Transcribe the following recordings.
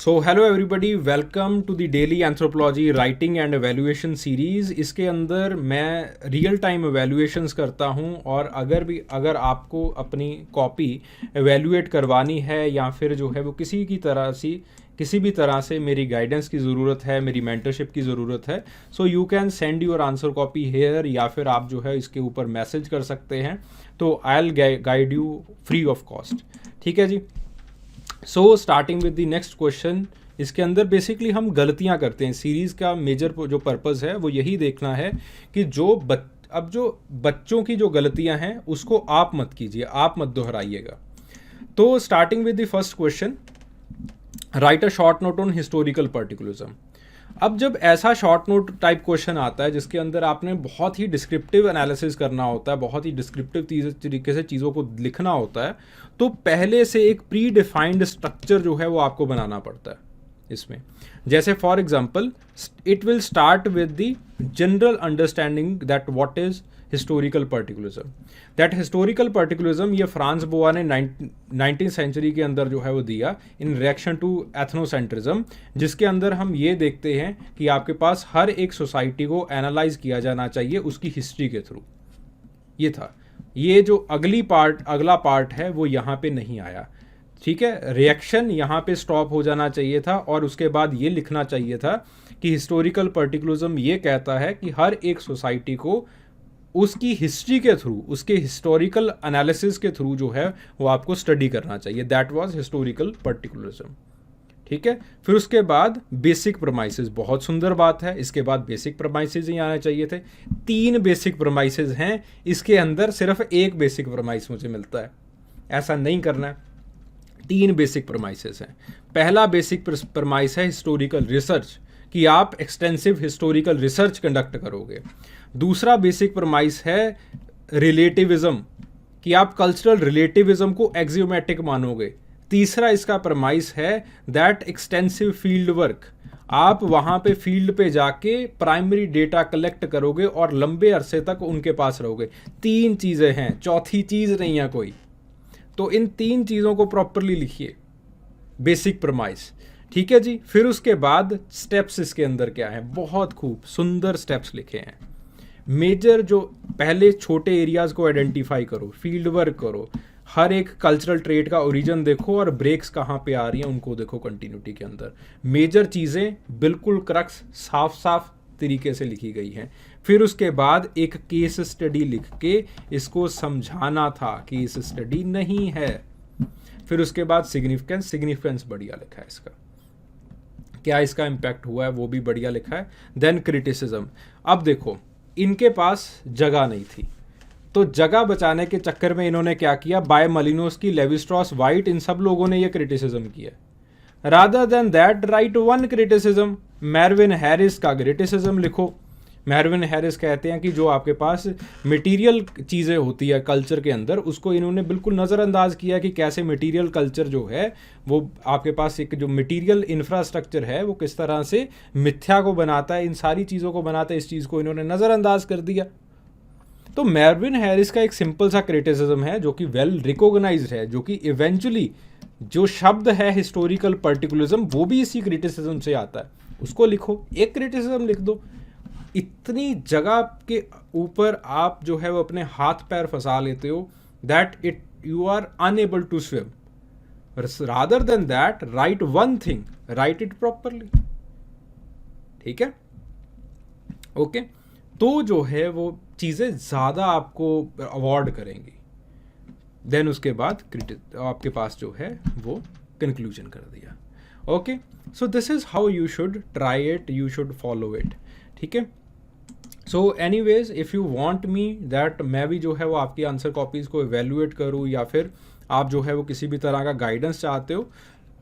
So hello everybody, welcome to the daily anthropology writing and evaluation series. इसके अंदर मैं real time एवेल्यूएशंस करता हूं और अगर आपको अपनी कॉपी एवेल्यूएट करवानी है या फिर जो है वो किसी भी तरह से मेरी गाइडेंस की ज़रूरत है, मेरी मेंटरशिप की ज़रूरत है, so you can send your answer copy here, या फिर आप जो है इसके ऊपर मैसेज कर सकते हैं। तो I will guide you free of cost. ठीक है जी। So starting with the next question. इसके अंदर बेसिकली हम गलतियां करते हैं। सीरीज़ का मेजर जो पर्पज़ है वो यही देखना है कि अब जो बच्चों की जो गलतियां हैं उसको आप मत कीजिए, आप मत दोहराइएगा। तो starting with the first question, write a short note on historical particularism. अब जब ऐसा शॉर्ट नोट टाइप क्वेश्चन आता है जिसके अंदर आपने बहुत ही डिस्क्रिप्टिव एनालिसिस करना होता है, बहुत ही डिस्क्रिप्टिव तरीके से चीज़ों को लिखना होता है, तो पहले से एक प्री डिफाइंड स्ट्रक्चर जो है वो आपको बनाना पड़ता है इसमें। जैसे for example, it will start with the general understanding that what is historical particularism. That historical particularism ये फ्रांस बोआ ने 19th सेंचुरी के अंदर जो है वो दिया इन रिएक्शन टू एथनोसेंट्रिज्म, जिसके अंदर हम ये देखते हैं कि आपके पास हर एक सोसाइटी को एनालाइज किया जाना चाहिए उसकी हिस्ट्री के थ्रू। ये था। ये जो अगला पार्ट है वो यहाँ पे नहीं आया। ठीक है, रिएक्शन यहाँ पे स्टॉप हो जाना चाहिए था और उसके बाद ये लिखना चाहिए था कि हिस्टोरिकल पर्टिकुलरिज्म ये कहता है कि हर एक सोसाइटी को उसकी हिस्ट्री के थ्रू, उसके हिस्टोरिकल एनालिसिस के थ्रू जो है वो आपको स्टडी करना चाहिए। That was historical particularism. ठीक है, फिर उसके बाद बेसिक प्रमाइसेस। बहुत सुंदर बात है, इसके बाद बेसिक प्रमाइसेस ही आने चाहिए थे। 3 बेसिक प्रमाइसेस हैं, इसके अंदर सिर्फ एक बेसिक प्रमाइस मुझे मिलता है। ऐसा नहीं करना है, 3 बेसिक प्रमाइसेस हैं। पहला बेसिक प्रमाइस है हिस्टोरिकल रिसर्च, कि आप एक्सटेंसिव हिस्टोरिकल रिसर्च कंडक्ट करोगे। दूसरा बेसिक प्रमाइस है रिलेटिविज्म, कि आप कल्चरल रिलेटिविज्म को एक्सियोमेटिक मानोगे। तीसरा इसका प्रमाइस है दैट एक्सटेंसिव फील्ड वर्क, आप वहाँ पे फील्ड पे जाके प्राइमरी डेटा कलेक्ट करोगे और लंबे अरसे तक उनके पास रहोगे। 3 चीज़ें हैं, चौथी चीज़ नहीं है कोई। तो इन 3 चीज़ों को प्रॉपरली लिखिए, बेसिक प्रमाइस। ठीक है जी। फिर उसके बाद स्टेप्स इसके अंदर क्या है, बहुत खूब सुंदर स्टेप्स लिखे हैं। मेजर जो पहले छोटे एरियाज़ को आइडेंटिफाई करो, फील्ड वर्क करो, हर एक कल्चरल ट्रेड का ओरिजिन देखो और ब्रेक्स कहाँ पे आ रही हैं उनको देखो कंटिन्यूटी के अंदर। मेजर चीज़ें बिल्कुल क्रक्स साफ साफ तरीके से लिखी गई हैं। फिर उसके बाद एक केस स्टडी लिख के इसको समझाना था कि इस स्टडी नहीं है। फिर उसके बाद सिग्निफिकेंस बढ़िया लिखा है इसका, क्या इसका इम्पैक्ट हुआ है वो भी बढ़िया लिखा है। Then criticism. अब देखो, इनके पास जगह नहीं थी, तो जगह बचाने के चक्कर में इन्होंने क्या किया, बाय मलिनोस्की, लेवी-स्ट्रॉस, वाइट, इन सब लोगों ने ये क्रिटिसिज्म किया। Rather than that write one criticism. मेरविन Harris का क्रिटिसिज्म लिखो। मेरविन हैरिस कहते हैं कि जो आपके पास मटेरियल चीज़ें होती है कल्चर के अंदर, उसको इन्होंने बिल्कुल नज़रअंदाज किया कि कैसे मटेरियल कल्चर जो है वो आपके पास एक जो मटेरियल इंफ्रास्ट्रक्चर है वो किस तरह से मिथ्या को बनाता है, इन सारी चीज़ों को बनाता है। इस चीज़ को इन्होंने नज़रअंदाज कर दिया। तो मेरविन हैरिस का एक सिंपल सा क्रिटिसिज्म है जो कि वेल रिकॉग्नाइज्ड है, जो कि इवेंचुअली जो शब्द है हिस्टोरिकल पर्टिकुलरिज्म वो भी इसी क्रिटिसिज्म से आता है। उसको लिखो, एक क्रिटिसिज्म लिख दो। इतनी जगह के ऊपर आप जो है वो अपने हाथ पैर फंसा लेते हो that you are unable to swim. Rather than that write one thing, write it properly. ठीक है, ओके। तो जो है वो चीज़ें ज़्यादा आपको अवॉर्ड करेंगी। देन उसके बाद आपके पास जो है वो कंक्लूजन कर दिया। Okay, so this is how you should try it, you should follow it. ठीक है। So anyways, if you want me that मैं भी जो है वो आपकी आंसर कॉपीज़ को एवेल्यूएट करूँ, या फिर आप जो है वो किसी भी तरह का गाइडेंस चाहते हो,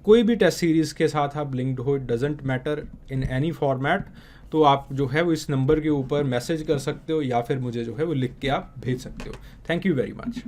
कोई भी टेस्ट सीरीज़ के साथ आप लिंक्ड हो, it doesn't matter in any format, तो आप जो है वो इस नंबर के ऊपर मैसेज कर सकते हो या फिर मुझे जो है वो लिख के आप भेज सकते हो। Thank you very much.